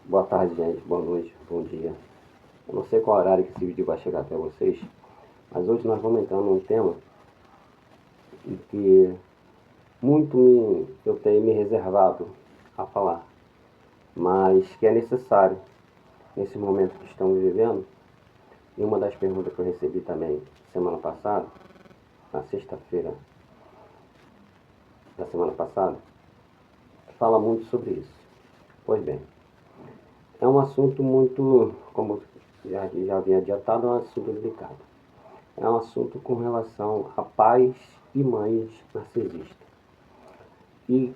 Boa tarde, gente. Boa noite. Bom dia. Eu não sei qual horário que esse vídeo vai chegar até vocês, mas hoje nós vamos entrar num tema em que eu tenho me reservado a falar, mas que é necessário nesse momento que estamos vivendo. E uma das perguntas que eu recebi também semana passada, na sexta-feira da semana passada, fala muito sobre isso. Pois bem, é um assunto muito, como já havia adiantado, é um assunto delicado. É um assunto com relação a pais e mães narcisistas. E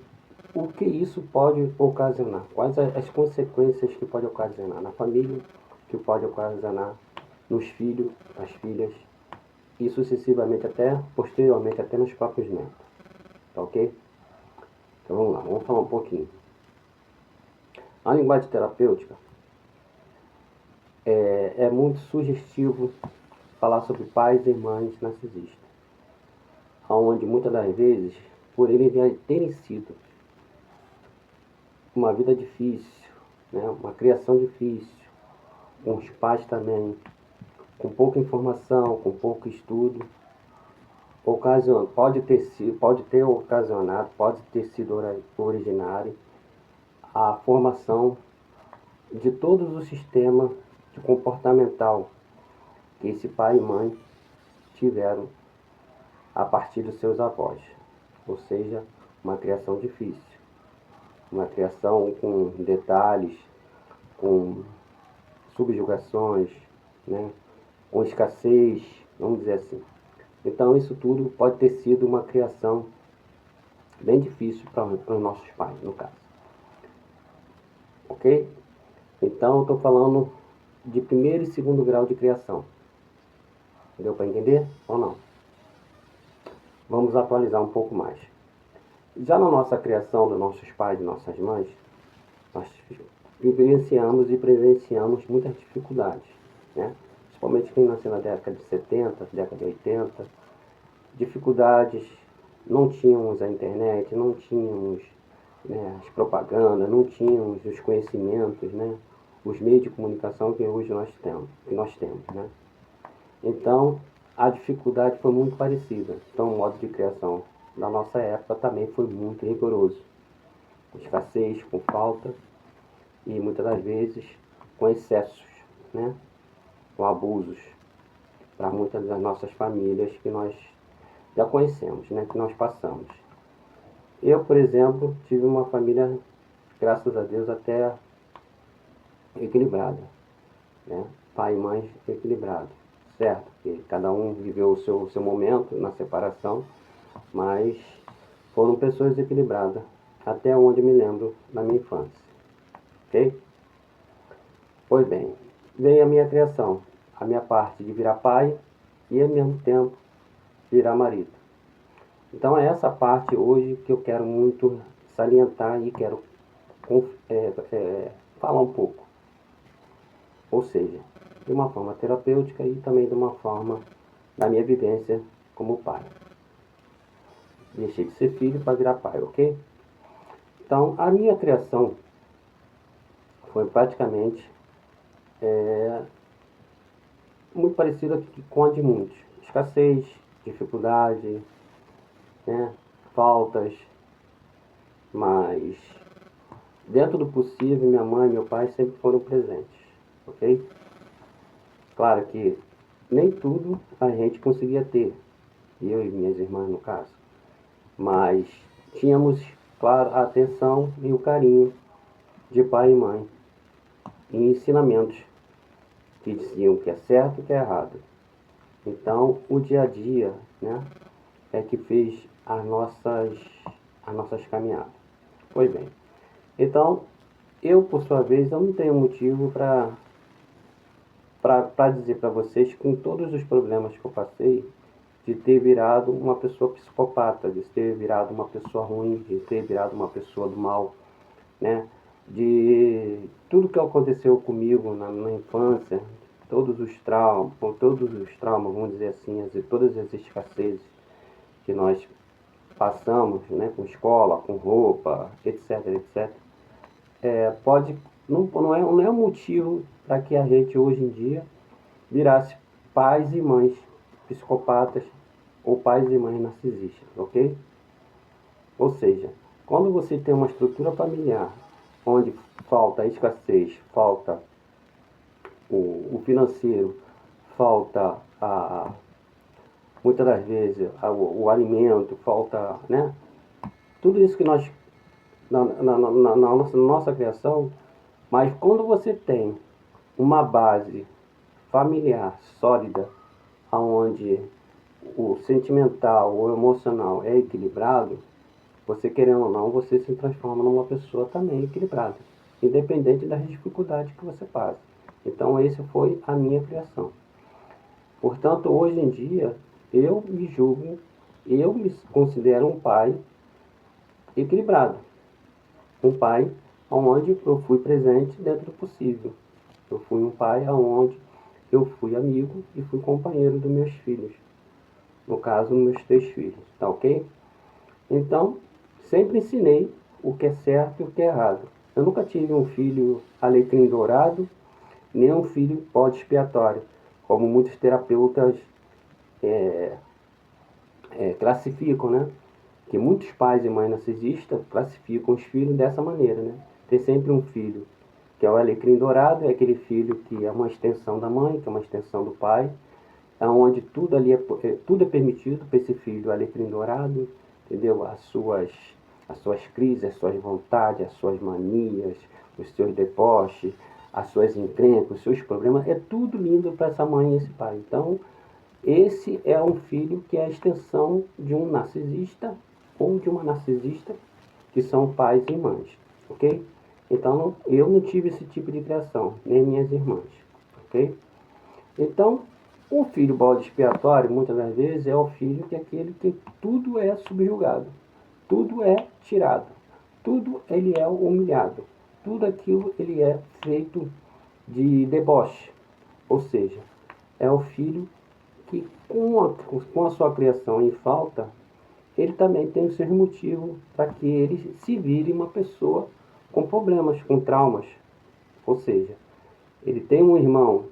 o que isso pode ocasionar? Quais as consequências que pode ocasionar na família, que pode ocasionar nos filhos, nas filhas, e sucessivamente posteriormente, até nos próprios netos. Tá ok? Então vamos lá, vamos falar um pouquinho. A linguagem terapêutica é muito sugestivo falar sobre pais e mães narcisistas, onde muitas das vezes, por eles já terem sido uma vida difícil, né, uma criação difícil, com os pais também, com pouca informação, com pouco estudo, pode ter ocasionado, pode ter sido originário a formação de todo o sistema de comportamental que esse pai e mãe tiveram a partir dos seus avós. Ou seja, uma criação difícil, uma criação com detalhes, com subjugações, né, com escassez, vamos dizer assim. Então isso tudo pode ter sido uma criação bem difícil para os nossos pais, no caso. Ok? Então eu estou falando de primeiro e segundo grau de criação. Deu para entender ou não? Vamos atualizar um pouco mais. Já na nossa criação dos nossos pais e nossas mães, nós vivenciamos e presenciamos muitas dificuldades, né? Principalmente quem nasceu na década de 70, década de 80, dificuldades, não tínhamos a internet, não tínhamos, né, as propagandas, não tínhamos os conhecimentos, né, os meios de comunicação que hoje nós temos, né? Então, a dificuldade foi muito parecida. Então, o modo de criação da nossa época também foi muito rigoroso, com escassez, com falta e muitas das vezes com excessos, né, com abusos para muitas das nossas famílias que nós já conhecemos, né, que nós passamos. Eu, por exemplo, tive uma família, graças a Deus, até equilibrada, né? Pai e mãe equilibrados, certo? Porque cada um viveu o seu momento na separação, mas foram pessoas equilibradas, até onde me lembro da minha infância, ok? Pois bem, veio a minha criação, a minha parte de virar pai e ao mesmo tempo virar marido. Então é essa parte hoje que eu quero muito salientar e quero falar um pouco. Ou seja, de uma forma terapêutica e também de uma forma da minha vivência como pai. Deixei de ser filho para virar pai, ok? Então a minha criação foi praticamente muito parecida com a de muitos. Escassez, dificuldade, né, faltas, mas dentro do possível, minha mãe e meu pai sempre foram presentes, ok? Claro que nem tudo a gente conseguia ter, eu e minhas irmãs no caso, mas tínhamos, claro, a atenção e o carinho de pai e mãe, e ensinamentos que diziam o que é certo e o que é errado. Então, o dia a dia, né, é que fez as nossas caminhadas. Pois bem, então, eu, por sua vez, eu não tenho motivo para dizer para vocês, com todos os problemas que eu passei, de ter virado uma pessoa psicopata, de ter virado uma pessoa ruim, de ter virado uma pessoa do mal, né? De tudo que aconteceu comigo na infância, todos os traumas, vamos dizer assim, todas as escassezes que nós passamos, né, com escola, com roupa, etc, etc, pode não é um motivo para que a gente hoje em dia virasse pais e mães psicopatas ou pais e mães narcisistas, ok? Ou seja, quando você tem uma estrutura familiar onde falta a escassez, falta o financeiro, falta muitas das vezes o alimento, falta, né? Tudo isso que nós, na nossa criação, mas quando você tem uma base familiar sólida, onde o sentimental, o emocional é equilibrado, você querendo ou não, você se transforma numa pessoa também equilibrada, independente das dificuldades que você passa. Então, esse foi a minha criação. Portanto, hoje em dia, eu me julgo, eu me considero um pai equilibrado. Um pai onde eu fui presente dentro do possível. Eu fui um pai onde eu fui amigo e fui companheiro dos meus filhos. No caso, meus 3 filhos, tá ok? Então, sempre ensinei o que é certo e o que é errado. Eu nunca tive um filho alecrim dourado, nem um filho bode expiatório, como muitos terapeutas classificam, né? Que muitos pais e mães narcisistas classificam os filhos dessa maneira, né? Tem sempre um filho que é o alecrim dourado, é aquele filho que é uma extensão da mãe, que é uma extensão do pai, onde tudo ali tudo é permitido para esse filho alecrim dourado, entendeu? As suas crises, as suas vontades, as suas manias, os seus deboches, as suas encrencas, os seus problemas, é tudo lindo para essa mãe e esse pai. Então, esse é um filho que é a extensão de um narcisista ou de uma narcisista, que são pais e mães, ok? Então, eu não tive esse tipo de criação, nem minhas irmãs, ok? Então, o filho bode expiatório, muitas das vezes, é o filho que é aquele que tudo é subjugado, tudo é tirado, tudo ele é humilhado, tudo aquilo ele é feito de deboche. Ou seja, é o filho que com a sua criação em falta, ele também tem os seus motivos para que ele se vire uma pessoa com problemas, com traumas. Ou seja, ele tem um irmão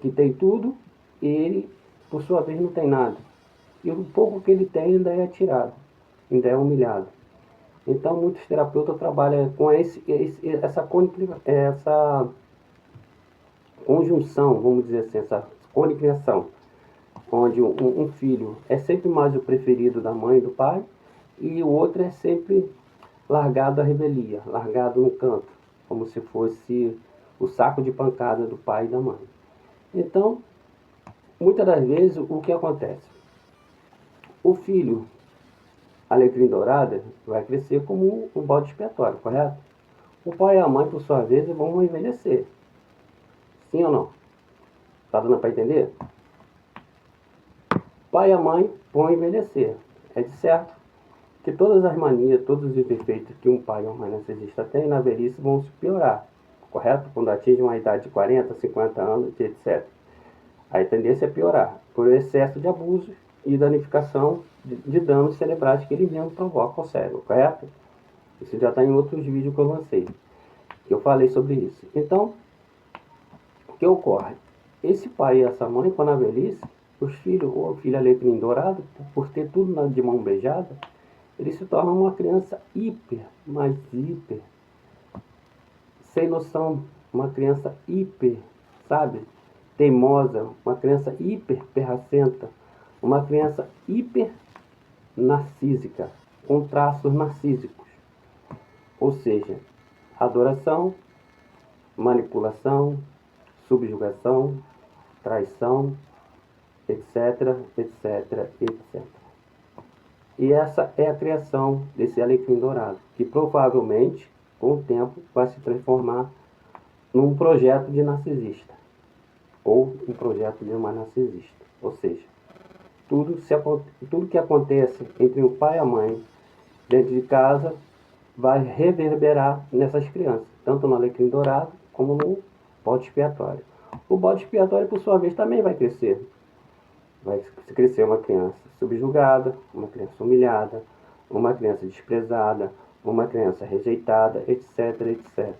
que tem tudo e ele, por sua vez, não tem nada. E o pouco que ele tem ainda é tirado, ainda é humilhado. Então, muitos terapeutas trabalham com essa conjunção, vamos dizer assim, essa coligação, onde um filho é sempre mais o preferido da mãe e do pai, e o outro é sempre largado à revelia, largado no canto, como se fosse o saco de pancada do pai e da mãe. Então, muitas das vezes, o que acontece? O filho alecrim dourada vai crescer como um bode expiatório, correto? O pai e a mãe, por sua vez, vão envelhecer. Sim ou não? Tá dando para entender? Pai e a mãe vão envelhecer. É de certo que todas as manias, todos os defeitos que um pai ou uma mãe narcisista tem na velhice vão se piorar, correto? Quando atinge uma idade de 40, 50 anos, etc. A tendência é piorar, por excesso de abuso e danificação de danos cerebrais que ele mesmo provoca ao cérebro, correto? Isso já está em outros vídeos que eu lancei, que eu falei sobre isso. Então, o que ocorre? Esse pai e essa mãe, quando a velhice, os filhos, ou o filho alecrim dourado, por ter tudo de mão beijada, ele se torna uma criança mas hiper, sem noção, uma criança hiper, sabe? Teimosa, uma criança hiper perracenta, uma criança hiper narcísica, com traços narcísicos. Ou seja, adoração, manipulação, subjugação, traição, etc, etc, etc. E essa é a criação desse alecrim dourado, que provavelmente, com o tempo, vai se transformar num projeto de narcisista, ou um projeto de uma narcisista. Ou seja, tudo que acontece entre o pai e a mãe dentro de casa vai reverberar nessas crianças, tanto no alecrim dourado como no bode expiatório. O bode expiatório, por sua vez, também vai crescer. Vai crescer uma criança subjugada, uma criança humilhada, uma criança desprezada, uma criança rejeitada, etc, etc.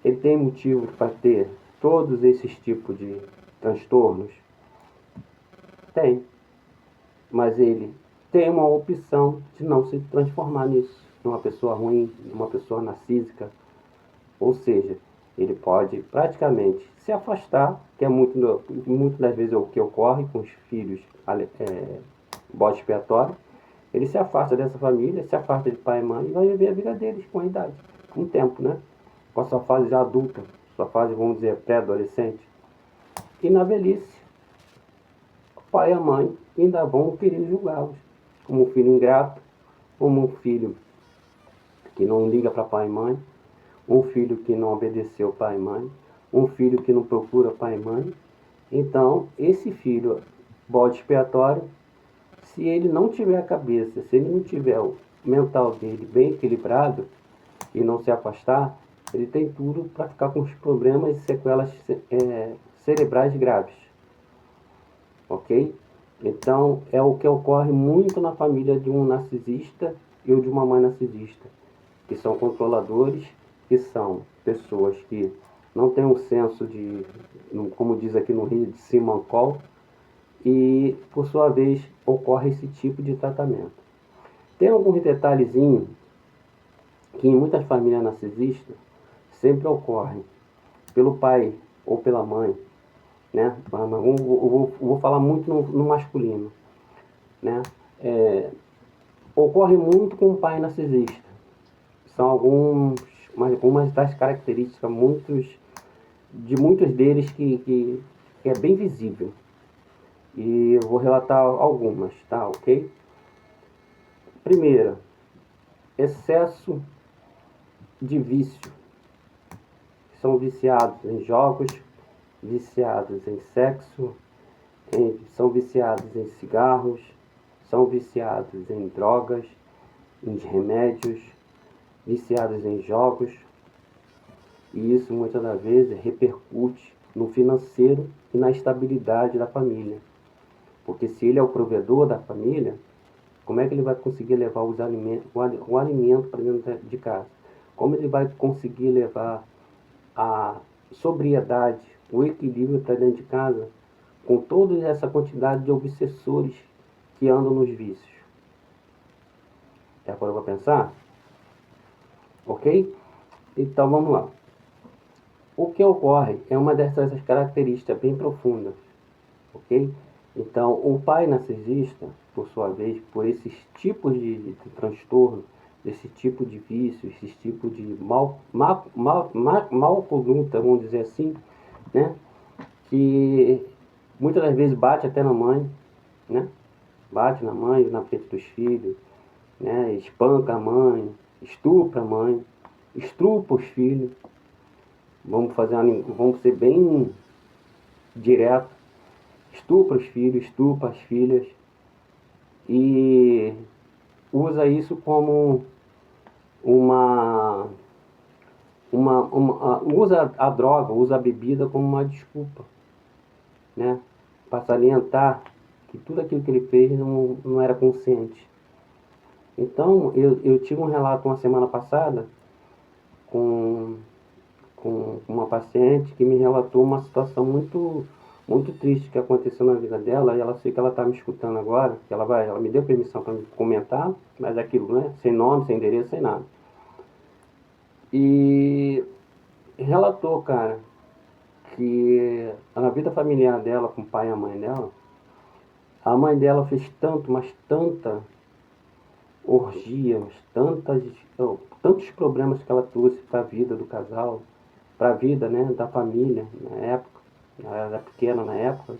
Ele tem motivo para ter todos esses tipos de transtornos? Tem. Mas ele tem uma opção de não se transformar nisso, numa pessoa ruim, numa pessoa narcísica. Ou seja, ele pode praticamente se afastar, que é muito das vezes o que ocorre com os filhos bode expiatório. Ele se afasta dessa família, se afasta de pai e mãe e vai viver a vida deles com a idade, com o tempo, né? Com a sua fase já adulta, sua fase, vamos dizer, pré-adolescente. E na velhice, o pai e a mãe ainda vão querer julgá-los como um filho ingrato, como um filho que não liga para pai e mãe, um filho que não obedeceu pai e mãe, um filho que não procura pai e mãe. Então, esse filho bode expiatório, se ele não tiver a cabeça, se ele não tiver o mental dele bem equilibrado e não se afastar, ele tem tudo para ficar com os problemas e sequelas cerebrais graves. Ok? Então, é o que ocorre muito na família de um narcisista e de uma mãe narcisista, que são controladores, que são pessoas que não têm um senso de, como diz aqui no Rio, de simancol, e, por sua vez, ocorre esse tipo de tratamento. Tem alguns detalhezinhos que em muitas famílias narcisistas sempre ocorrem pelo pai ou pela mãe, né? Vou falar muito no masculino, né? Ocorre muito com o pai narcisista. São algumas das características de muitos deles que é bem visível. E eu vou relatar algumas, tá? Ok? Primeira, excesso de vício. São viciados em jogos, viciados em sexo, são viciados em cigarros, são viciados em drogas, em remédios, viciados em jogos. E isso muitas das vezes repercute no financeiro e na estabilidade da família. Porque se ele é o provedor da família, como é que ele vai conseguir levar o alimento para dentro de casa? Como ele vai conseguir levar a sobriedade, o equilíbrio para dentro de casa, com toda essa quantidade de obsessores que andam nos vícios? Já parou para pensar? Ok? Então vamos lá. O que ocorre é uma dessas características bem profundas. Ok? Então, o pai narcisista, por sua vez, por esses tipos de transtorno, esse tipo de vício, esse tipo de mal conduta, vamos dizer assim, né? Que muitas das vezes bate até na mãe, né? Bate na mãe, na frente dos filhos, né? Espanca a mãe, estupra a mãe, estrupa os filhos. Vamos ser bem direto. Estupra os filhos, estupra as filhas e usa isso como usa a droga, usa a bebida como uma desculpa, né? Para salientar que tudo aquilo que ele fez não era consciente. Então, eu tive um relato uma semana passada com uma paciente que me relatou uma situação muito triste que aconteceu na vida dela, e ela sei que ela está me escutando agora, que ela me deu permissão para me comentar, mas aquilo, né? Sem nome, sem endereço, sem nada. E relatou, cara, que na vida familiar dela, com o pai e a mãe dela fez tanto, mas tanta orgia, tantos problemas que ela trouxe para a vida do casal, para a vida, né, da família na época. Ela era pequena na época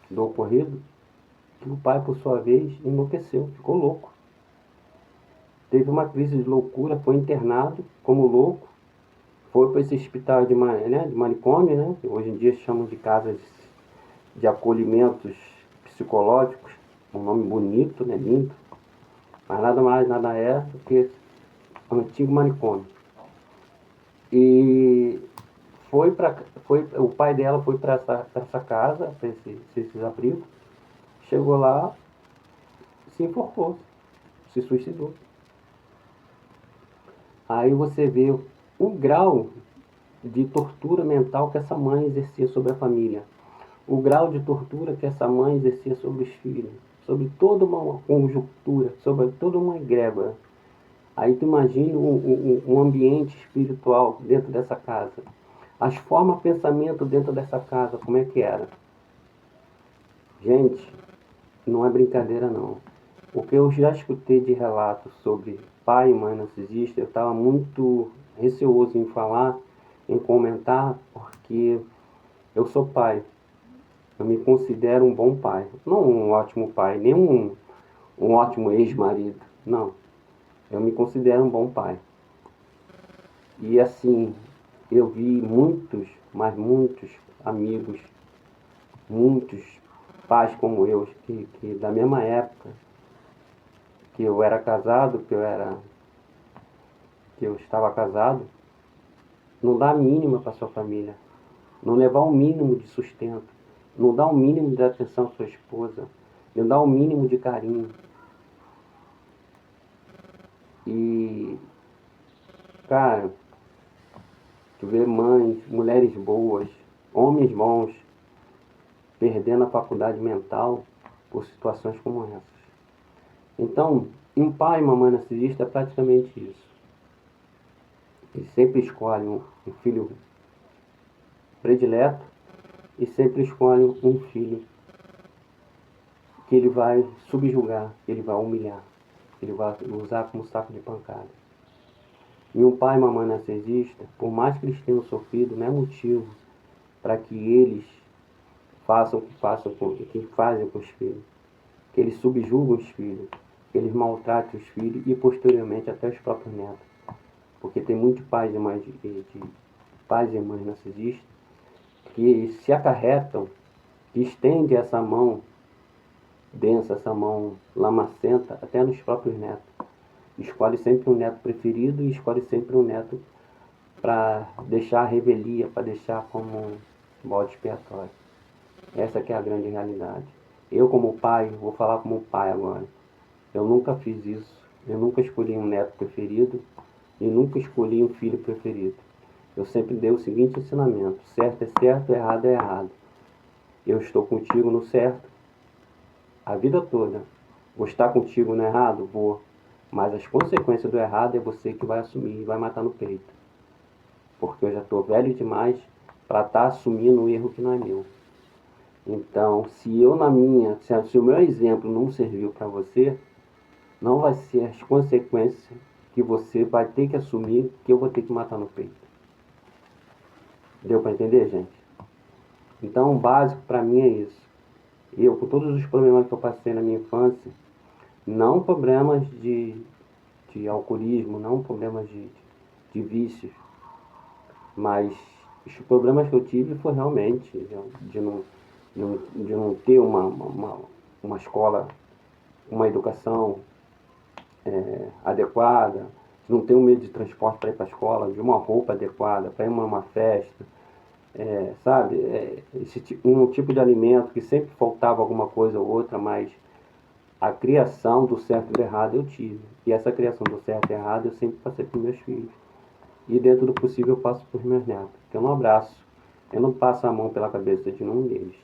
do ocorrido, que o pai, por sua vez, enlouqueceu, ficou louco. Teve uma crise de loucura, foi internado como louco, foi para esse hospital de manicômio, né? Hoje em dia chamam de casas de acolhimentos psicológicos, um nome bonito, né? Lindo, mas nada mais, nada é do que um antigo manicômio. E o pai dela foi para essa casa, para esses abrigos, chegou lá, se enforcou, se suicidou. Aí você vê o grau de tortura mental que essa mãe exercia sobre a família, o grau de tortura que essa mãe exercia sobre os filhos, sobre toda uma conjuntura, sobre toda uma egrégora. Aí tu imagina um ambiente espiritual dentro dessa casa. As formas de pensamento dentro dessa casa, como é que era? Gente, não é brincadeira não. O que eu já escutei de relatos sobre pai e mãe narcisista, eu estava muito receoso em falar, em comentar, porque eu sou pai. Eu me considero um bom pai. Não um ótimo pai, nem um ótimo ex-marido. Não. Eu me considero um bom pai. E assim, eu vi muitos, mas muitos amigos, muitos pais como eu, que da mesma época que eu era casado, que eu estava casado, não dá a mínima para sua família, não levar o mínimo de sustento, não dá o mínimo de atenção à sua esposa, não dá o mínimo de carinho. E, cara, tu vê mães, mulheres boas, homens bons, perdendo a faculdade mental por situações como essas. Então, um pai e uma mãe narcisista é praticamente isso. Ele sempre escolhe um filho predileto e sempre escolhe um filho que ele vai subjugar, que ele vai humilhar, que ele vai usar como saco de pancada. E um pai e uma mãe narcisista, por mais que eles tenham sofrido, não é motivo para que eles façam o que fazem com os filhos, que eles subjugam os filhos, que eles maltratem os filhos e posteriormente até os próprios netos. Porque tem muitos pais e mães pais e mães narcisistas que se acarretam, que estendem essa mão densa, essa mão lamacenta até nos próprios netos. Escolhe sempre um neto preferido e escolhe sempre um neto para deixar a revelia, para deixar como bode expiatório. Essa que é a grande realidade. Eu como pai, vou falar como pai agora, eu nunca fiz isso. Eu nunca escolhi um neto preferido e nunca escolhi um filho preferido. Eu sempre dei o seguinte ensinamento: certo é certo, errado é errado. Eu estou contigo no certo a vida toda. Vou estar contigo no errado? Vou. Mas as consequências do errado é você que vai assumir e vai matar no peito. Porque eu já estou velho demais para estar assumindo um erro que não é meu. Então, se o meu exemplo não serviu para você, não vai ser as consequências que você vai ter que assumir, que eu vou ter que matar no peito. Deu para entender, gente? Então, o básico para mim é isso. Eu, com todos os problemas que eu passei na minha infância, não problemas de alcoolismo, não problemas de vícios, mas os problemas que eu tive foi realmente de não ter uma escola, uma educação adequada, de não ter um meio de transporte para ir para a escola, de uma roupa adequada, para ir a uma festa, sabe? Um tipo de alimento que sempre faltava alguma coisa ou outra, mas a criação do certo e do errado eu tive. E essa criação do certo e errado eu sempre passei para os meus filhos. E dentro do possível eu passo para os meus netos. Eu não abraço, eu não passo a mão pela cabeça de nenhum deles.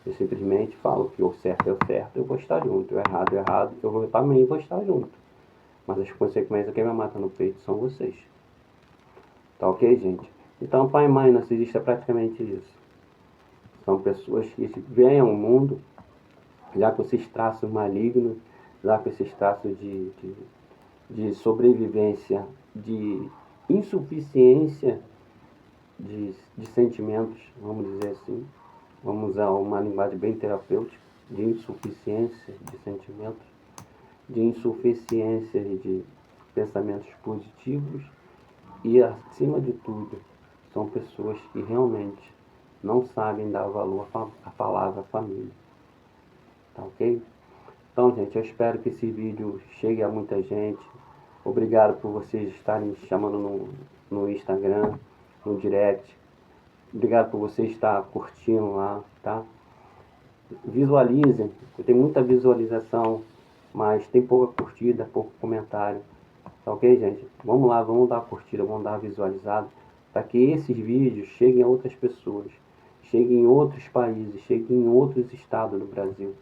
Eu simplesmente falo que o certo é o certo, eu vou estar junto. O errado é o errado, eu também vou estar junto. Mas as consequências que vai matar no peito são vocês. Tá ok, gente? Então, pai e mãe narcisista é praticamente isso. São pessoas que vêm ao mundo já com esses traços malignos, já com esses traços de sobrevivência, de insuficiência de sentimentos, vamos dizer assim. Vamos usar uma linguagem bem terapêutica, de insuficiência de sentimentos, de insuficiência de pensamentos positivos e, acima de tudo, são pessoas que realmente não sabem dar valor à palavra família. Tá ok? Então, gente, eu espero que esse vídeo chegue a muita gente. Obrigado por vocês estarem me chamando no Instagram, no direct. Obrigado por você estar curtindo lá, tá? Visualizem, tem muita visualização, mas tem pouca curtida, pouco comentário. Tá ok, gente? Vamos lá, vamos dar uma curtida, vamos dar uma visualizada, para que esses vídeos cheguem a outras pessoas, cheguem em outros países, cheguem em outros estados do Brasil.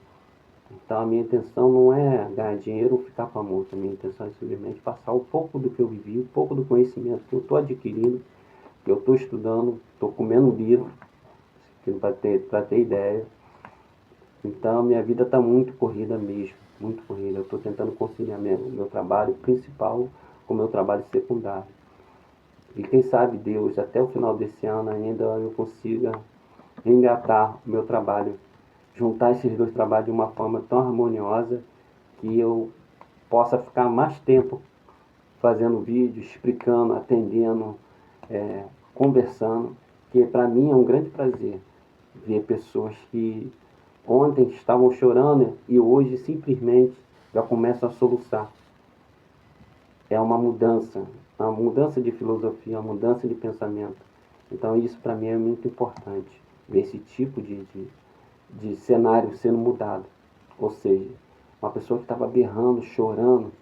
Então a minha intenção não é ganhar dinheiro ou ficar famoso, a minha intenção é simplesmente passar um pouco do que eu vivi, um pouco do conhecimento que eu estou adquirindo, que eu estou estudando, estou comendo livro, para ter ideia. Então minha vida está muito corrida mesmo, muito corrida. Eu estou tentando conciliar meu trabalho principal com o meu trabalho secundário. E quem sabe Deus, até o final desse ano ainda eu consiga engatar o meu trabalho, juntar esses dois trabalhos de uma forma tão harmoniosa que eu possa ficar mais tempo fazendo vídeo, explicando, atendendo, conversando, que para mim é um grande prazer ver pessoas que ontem estavam chorando e hoje simplesmente já começam a soluçar. É uma mudança de filosofia, uma mudança de pensamento. Então isso para mim é muito importante, ver esse tipo de cenário sendo mudado. Ou seja, uma pessoa que estava berrando, chorando,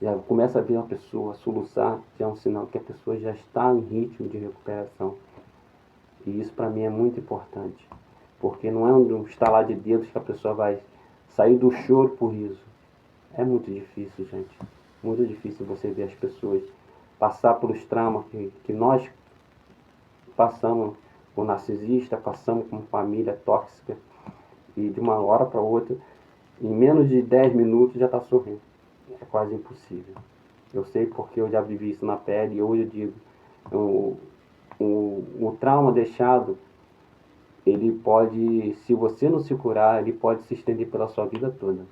já começa a ver uma pessoa soluçar, já é um sinal que a pessoa já está em ritmo de recuperação. E isso para mim é muito importante, porque não é um estalar de dedos que a pessoa vai sair do choro por riso. É muito difícil, gente. Muito difícil você ver as pessoas passar pelos traumas que nós passamos com narcisista, passamos com família tóxica, e de uma hora para outra, em menos de 10 minutos já está sorrindo. É quase impossível. Eu sei porque eu já vivi isso na pele e hoje eu digo, o trauma deixado, ele pode, se você não se curar, ele pode se estender pela sua vida toda.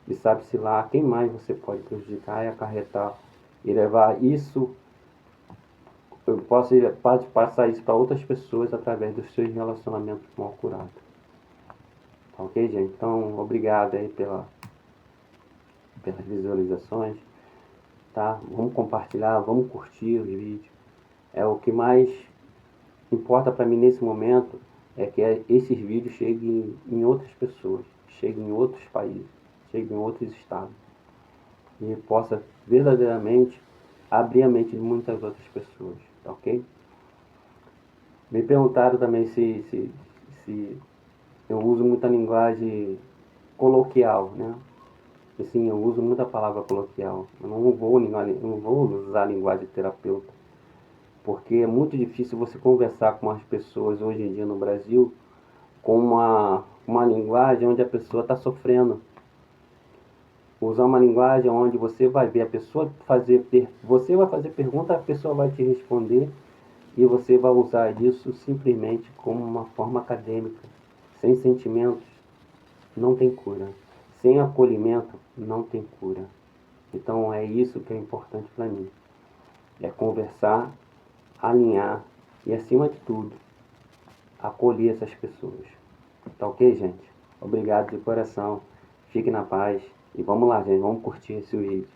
E sabe-se lá quem mais você pode prejudicar e acarretar e levar isso. Eu posso passar isso para outras pessoas através dos seus relacionamentos mal curados. Tá ok, gente? Então, obrigado aí pelas visualizações. Tá? Vamos compartilhar, vamos curtir os vídeos. É o que mais importa para mim nesse momento, é que esses vídeos cheguem em outras pessoas, cheguem em outros países, cheguem em outros estados. E possa verdadeiramente abrir a mente de muitas outras pessoas, tá ok? Me perguntaram também se eu uso muita linguagem coloquial, né? E sim, eu uso muita palavra coloquial. Eu não vou usar a linguagem de terapeuta, porque é muito difícil você conversar com as pessoas hoje em dia no Brasil com uma linguagem onde a pessoa está sofrendo. Usar uma linguagem onde você vai ver a pessoa você vai fazer pergunta, a pessoa vai te responder e você vai usar isso simplesmente como uma forma acadêmica. Sem sentimentos, não tem cura. Sem acolhimento, não tem cura. Então é isso que é importante para mim. É conversar, alinhar e, acima de tudo, acolher essas pessoas. Tá ok, gente? Obrigado de coração. Fique na paz. E vamos lá, gente. Vamos curtir esse vídeo.